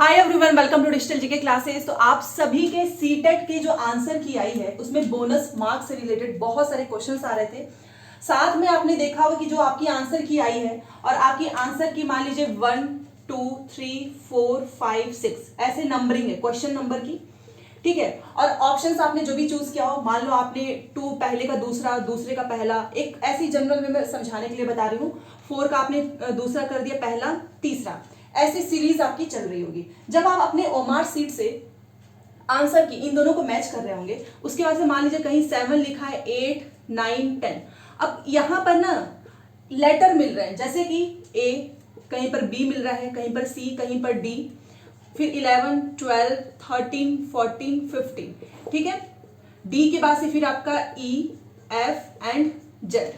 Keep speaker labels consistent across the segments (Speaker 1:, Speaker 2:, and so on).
Speaker 1: Hi everyone, welcome to digital GK classes. तो आप सभी के सीटेट के जो आंसर की आई है उसमें बोनस मार्क्स से रिलेटेड बहुत सारे क्वेश्चंस आ रहे थे। साथ में आपने देखा होगा कि जो आपकी आंसर की आई है और आपकी आंसर की मान लीजिए 1 2 3 4 5 6 ऐसे नंबरिंग है क्वेश्चन नंबर की, ठीक है। और ऑप्शंस आपने जो भी चूज किया हो, मान लो आपने 2 पहले का दूसरा, दूसरे का पहला, एक ऐसी जनरल में मैं समझाने के लिए बता रही हूँ। 4 का आपने दूसरा कर दिया, पहला तीसरा, ऐसी सीरीज आपकी चल रही होगी। जब आप अपने ओमार सीट से आंसर की इन दोनों को मैच कर रहे होंगे, उसके बाद से मान लीजिए कहीं 7 लिखा है, 8 9 10। अब यहां पर ना लेटर मिल रहे हैं, जैसे कि ए, कहीं पर बी मिल रहा है, कहीं पर सी, कहीं पर डी, फिर 11 12 13 14 15, ठीक है। डी के बाद से फिर आपका ई एफ एंड जेड,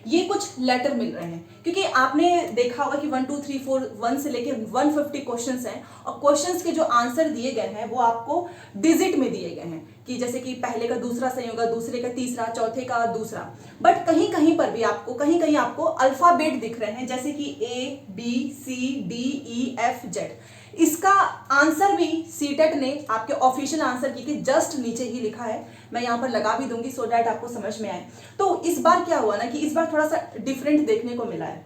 Speaker 1: ये कुछ लेटर मिल रहे हैं। क्योंकि आपने देखा होगा कि 1 2 3 4 1 से लेके 150 क्वेश्चंस हैं और क्वेश्चंस के जो आंसर दिए गए हैं वो आपको डिजिट में दिए गए हैं, कि जैसे कि पहले का दूसरा सही होगा, दूसरे का तीसरा, चौथे का दूसरा। बट कहीं कहीं पर भी आपको कहीं कहीं आपको अल्फाबेट दिख रहे हैं, जैसे कि A B C D E F Z. इसका आंसर भी सीटेट ने आपके ऑफिशियल आंसर की के जस्ट नीचे ही लिखा है। मैं यहाँ पर लगा भी दूंगी सो दैट आपको समझ में आए। तो इस बार क्या हुआ ना कि इस बार थोड़ा सा डिफरेंट देखने को मिला है।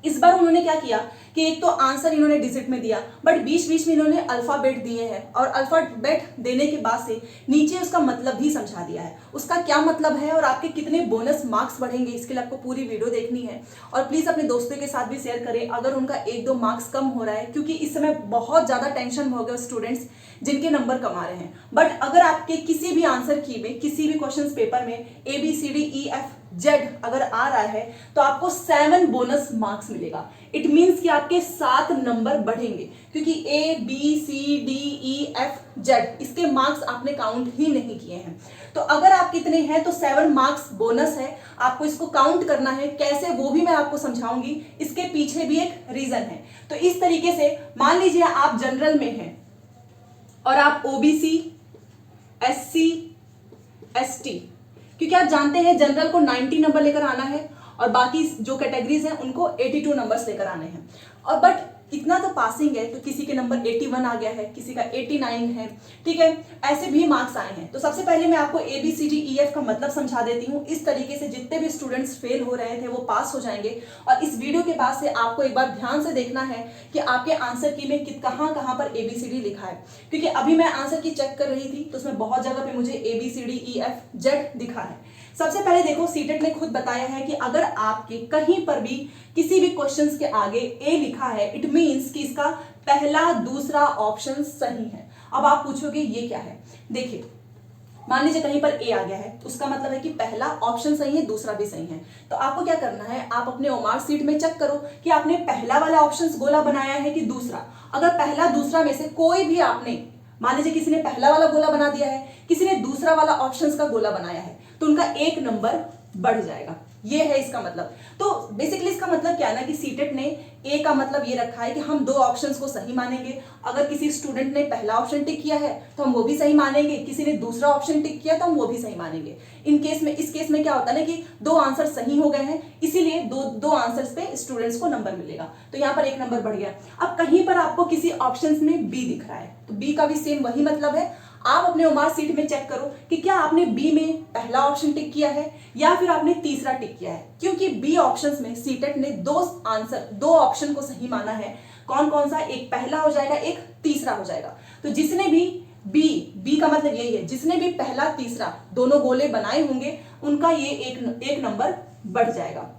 Speaker 1: इस बार उन्होंने क्या किया कि एक तो आंसर इन्होंने डिजिट में दिया, बट बीच बीच में इन्होंने अल्फाबेट दिए हैं और अल्फाबेट देने के बाद से नीचे उसका मतलब भी समझा दिया है। उसका क्या मतलब है और आपके कितने बोनस मार्क्स बढ़ेंगे, इसके लिए आपको पूरी वीडियो देखनी है। और प्लीज अपने दोस्तों के साथ भी शेयर करें अगर उनका 1-2 मार्क्स कम हो रहा है, क्योंकि इस समय बहुत ज्यादा टेंशन हो गया स्टूडेंट्स जिनके नंबर कम आ रहे हैं। बट अगर आपके किसी भी आंसर की में, किसी भी क्वेश्चन पेपर में A B C D E F Z अगर आ रहा है तो आपको 7 बोनस मार्क्स मिलेगा। इट मींस कि आपके 7 नंबर बढ़ेंगे, क्योंकि A B C D E F Z इसके मार्क्स आपने काउंट ही नहीं किए हैं। तो अगर आप कितने हैं तो 7 मार्क्स बोनस है, आपको इसको काउंट करना है। कैसे वो भी मैं आपको समझाऊंगी, इसके पीछे भी एक रीजन है। तो इस तरीके से मान लीजिए आप जनरल में हैं और आप ओबीसी एससी एसटी, क्योंकि आप जानते हैं जनरल को 90 नंबर लेकर आना है और बाकी जो कैटेगरीज हैं उनको 82 नंबर्स लेकर आने हैं। और बट इतना तो पासिंग है, तो किसी के नंबर 81 आ गया है, किसी का 89 है, ठीक है। ऐसे भी मार्क्स आए हैं। तो सबसे पहले मैं आपको A B C D E F का मतलब समझा देती हूँ। इस तरीके से जितने भी स्टूडेंट्स फेल हो रहे थे वो पास हो जाएंगे। और इस वीडियो के बाद से आपको एक बार ध्यान से देखना है कि आपके आंसर की में कहाँ कहाँ पर ए बी सी डी लिखा है। क्योंकि अभी मैं आंसर की चेक कर रही थी तो उसमें बहुत जगह पे मुझे A B C D E F Z दिखा है। सबसे पहले देखो, सीटेट ने खुद बताया है कि अगर आपके कहीं पर भी किसी भी क्वेश्चंस के आगे ए लिखा है, इट मींस कि इसका पहला दूसरा ऑप्शन सही है। अब आप पूछोगे ये क्या है। देखिए, मान लीजिए कहीं पर ए आ गया है, उसका मतलब है कि पहला ऑप्शन सही है, दूसरा भी सही है। तो आपको क्या करना है, आप अपने ओमार सीट में चेक करो कि आपने पहला वाला ऑप्शन गोला बनाया है कि दूसरा। अगर पहला दूसरा में से कोई भी आपने, मान लीजिए किसी ने पहला वाला गोला बना दिया है, किसी ने दूसरा वाला ऑप्शंस का गोला बनाया है, तो उनका 1 नंबर बढ़ जाएगा। ये है इसका मतलब। तो बेसिकली इसका मतलब क्या है ना कि सीटेट ने ए का मतलब ये रखा है कि हम 2 ऑप्शंस को सही मानेंगे। अगर किसी स्टूडेंट ने पहला ऑप्शन टिक किया है तो हम वो भी सही मानेंगे, किसी ने दूसरा ऑप्शन टिक किया तो हम वो भी सही मानेंगे। इस केस में क्या होता है ना कि 2 आंसर सही हो गए हैं, इसीलिए दो आंसर्स पे स्टूडेंट्स को नंबर मिलेगा। तो यहाँ पर 1 नंबर बढ़ गया। अब कहीं पर आपको किसी ऑप्शन में बी दिख रहा है, तो बी का भी सेम वही मतलब है। आप अपने ओमार सीट में चेक करो कि क्या आपने बी में पहला ऑप्शन टिक किया है या फिर आपने तीसरा टिक किया है। क्योंकि बी ऑप्शंस में सीटेट ने 2 ऑप्शन को सही माना है। कौन कौन सा, एक पहला हो जाएगा, एक तीसरा हो जाएगा। तो जिसने भी बी का मतलब यही है, जिसने भी पहला तीसरा दोनों गोले बनाए होंगे उनका ये एक नंबर बढ़ जाएगा,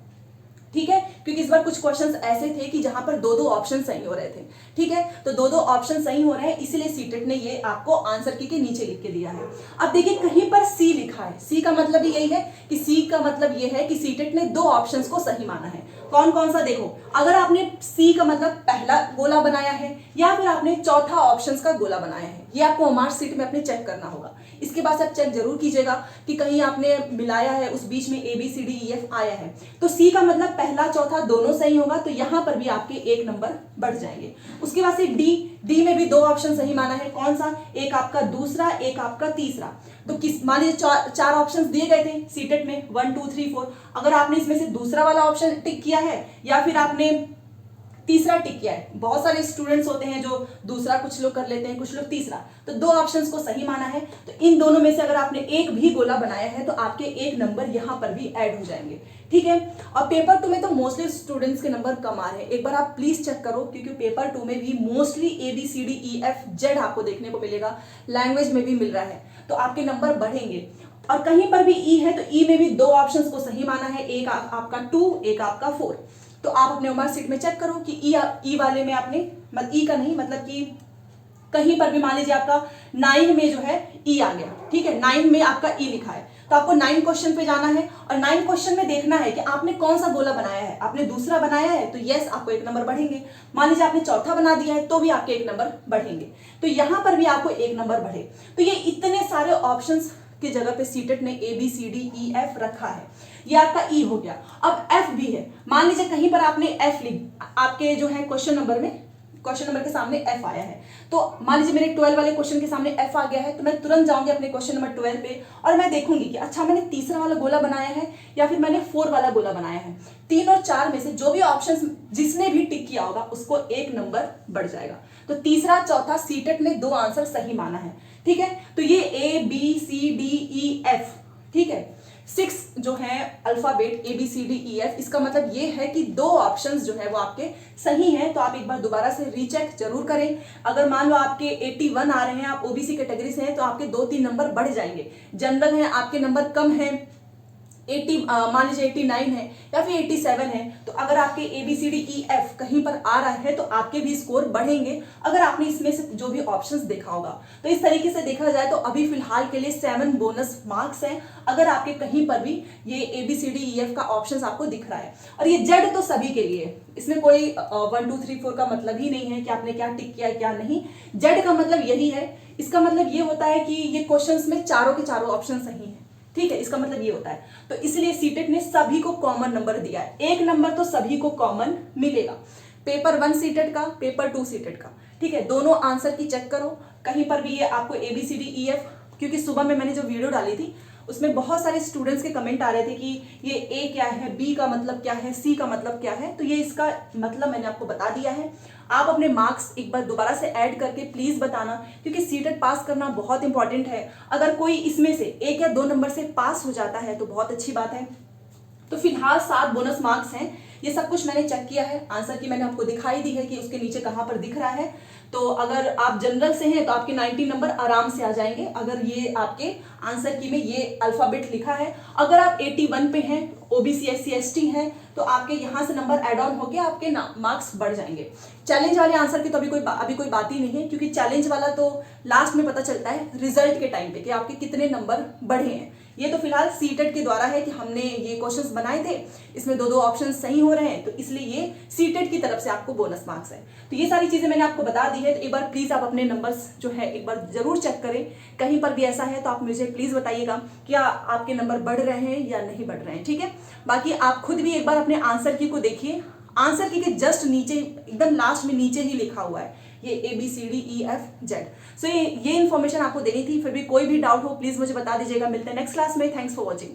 Speaker 1: ठीक है। क्योंकि इस बार कुछ क्वेश्चंस ऐसे थे कि जहां पर 2 ऑप्शन सही हो रहे थे, ठीक है। तो 2 ऑप्शन सही हो रहे हैं, इसीलिए सीटेट ने ये आपको आंसर की के नीचे लिख के दिया है। अब देखिए कहीं पर सी लिखा है, सी का मतलब भी यही है कि सी का मतलब ये है कि सीटेट ने 2 ऑप्शंस को सही माना है। कौन कौन सा, देखो, अगर आपने सी का मतलब पहला गोला बनाया है या फिर आपने चौथा ऑप्शंस का गोला बनाया है, ये आपको ओमार सीट में अपने चेक करना होगा। इसके बाद आप चेक जरूर कीजिएगा कि कहीं आपने मिलाया है, उस बीच में A B C D E F आया है, तो सी का मतलब पहला चौथा दोनों सही होगा, तो यहां पर भी आपके 1 नंबर बढ़ जाएंगे। उसके बाद से डी में भी 2 ऑप्शन सही माना है। कौन सा, एक आपका दूसरा, एक आपका तीसरा। तो किस, मान लीजिए 4 ऑप्शंस दिए गए थे सीटेट में 1 2 3 4। अगर आपने इसमें से दूसरा वाला ऑप्शन टिक किया है या फिर आपने तीसरा टिक किया है। बहुत सारे स्टूडेंट्स होते हैं जो दूसरा, कुछ लोग कर लेते हैं, कुछ लोग तीसरा, तो दो ऑप्शंस को सही माना है। तो इन दोनों में से अगर आपने एक भी गोला बनाया है तो आपके एक नंबर यहाँ पर भी ऐड हो जाएंगे, ठीक है। और पेपर 2 में तो मोस्टली स्टूडेंट्स के नंबर कम आ रहे हैं, एक बार आप प्लीज चेक करो, क्योंकि पेपर 2 में भी मोस्टली ABCDEFZ आपको देखने को मिलेगा, लैंग्वेज में भी मिल रहा है, तो आपके नंबर बढ़ेंगे। और कहीं पर भी ई है तो ई में भी दो ऑप्शंस को सही माना है, एक आपका 2, एक आपका 4। तो आप अपने मार्कशीट में चेक करो कि ई वाले में आपने, मतलब ई का नहीं, मतलब कि कहीं पर भी मान लीजिए आपका 9 में जो है ई आ गया, ठीक है, 9 में आपका ई लिखा है, तो आपको 9 क्वेश्चन पे जाना है और 9 क्वेश्चन में देखना है कि आपने कौन सा गोला बनाया है। आपने दूसरा बनाया है तो यस आपको एक नंबर बढ़ेंगे, मान लीजिए आपने चौथा बना दिया है तो भी आपके एक नंबर बढ़ेंगे, तो यहां पर भी आपको एक नंबर बढ़े। तो ये इतने सारे ऑप्शंस की जगह पे सीटेट ने ABCDEF रखा है, ये आपका ई हो गया। अब एफ भी है, मान लीजिए कहीं पर आपने एफ आपके जो है क्वेश्चन नंबर के सामने एफ आया है, तो मान लीजिए मेरे 12 वाले क्वेश्चन के सामने एफ आ गया है, तो मैं तुरंत जाऊंगी अपने क्वेश्चन नंबर 12 पे और मैं देखूंगी कि अच्छा मैंने तीसरा वाला गोला बनाया है या फिर मैंने 4 वाला गोला बनाया है। 3 और 4 में से जो भी ऑप्शन जिसने भी टिक किया होगा उसको एक नंबर बढ़ जाएगा। तो तीसरा चौथा सीटेट ने दो आंसर सही माना है, ठीक है। तो ये ABCDEF, ठीक है, 6 जो है अल्फाबेट ABCDEF, इसका मतलब ये है कि दो ऑप्शंस जो है वो आपके सही हैं। तो आप एक बार दोबारा से रीचेक जरूर करें। अगर मान लो आपके 81 आ रहे हैं, आप OBC कैटेगरी से हैं, तो आपके 2-3 नंबर बढ़ जाएंगे। जनरल है आपके नंबर कम है, 80 मान लीजिए 89 है या फिर 87 है, तो अगर आपके ABCDEF कहीं पर आ रहा है तो आपके भी स्कोर बढ़ेंगे, अगर आपने इसमें से जो भी ऑप्शंस देखा होगा। तो इस तरीके से देखा जाए तो अभी फिलहाल के लिए 7 बोनस मार्क्स हैं, अगर आपके कहीं पर भी ये ABCDEF का ऑप्शंस आपको दिख रहा है। और ये जेड तो सभी के लिए, इसमें कोई 1 2 3 4 का मतलब ही नहीं है कि आपने क्या टिक किया क्या नहीं। जेड का मतलब यही है, इसका मतलब ये होता है कि ये क्वेश्चंस में चारों के चारों ऑप्शन सही है, ठीक है, इसका मतलब ये होता है। तो इसलिए सीटेट ने सभी को कॉमन नंबर दिया है, एक नंबर तो सभी को कॉमन मिलेगा, पेपर 1 सीटेट का, पेपर 2 सीटेट का, ठीक है। दोनों आंसर की चेक करो, कहीं पर भी ये आपको ABCDEF, क्योंकि सुबह में मैंने जो वीडियो डाली थी उसमें बहुत सारे स्टूडेंट्स के कमेंट आ रहे थे कि ये ए क्या है, बी का मतलब क्या है, सी का मतलब क्या है, तो ये इसका मतलब मैंने आपको बता दिया है। आप अपने मार्क्स एक बार दोबारा से ऐड करके प्लीज बताना, क्योंकि सीटेट पास करना बहुत इंपॉर्टेंट है। अगर कोई इसमें से 1 या 2 नंबर से पास हो जाता है तो बहुत अच्छी बात है। तो फिलहाल 7 बोनस मार्क्स हैं, ये सब कुछ मैंने चेक किया है, आंसर की मैंने आपको दिखाई दी है कि उसके नीचे कहाँ पर दिख रहा है। तो अगर आप जनरल से हैं तो आपके 90 नंबर आराम से आ जाएंगे, अगर ये आपके आंसर की में ये अल्फाबेट लिखा है। अगर आप 81 पे हैं, OBC SC ST हैं, तो आपके यहाँ से नंबर एड ऑन होके आपके मार्क्स बढ़ जाएंगे। चैलेंज वाले आंसर की तो अभी कोई बात ही नहीं है, क्योंकि चैलेंज वाला तो लास्ट में पता चलता है रिजल्ट के टाइम पे कि आपके कितने नंबर बढ़े हैं। ये तो फिलहाल सीटेट के द्वारा है कि हमने ये क्वेश्चंस बनाए थे, इसमें 2 ऑप्शन सही हो रहे हैं, तो इसलिए ये सीटेट की तरफ से आपको बोनस मार्क्स है। तो ये सारी चीजें मैंने आपको बता दी है, तो एक बार प्लीज आप अपने नंबर्स जो है एक बार जरूर चेक करें। कहीं पर भी ऐसा है तो आप मुझे प्लीज बताइएगा क्या आपके नंबर बढ़ रहे हैं या नहीं बढ़ रहे हैं, ठीक है। बाकी आप खुद भी एक बार अपने आंसर की को देखिए, आंसर की के जस्ट नीचे एकदम लास्ट में नीचे ही लिखा हुआ है ये ABCDEFZ। सो ये इन्फॉर्मेशन आपको देनी थी। फिर भी कोई भी डाउट हो प्लीज मुझे बता दीजिएगा। मिलते हैं नेक्स्ट क्लास में। Thanks for watching.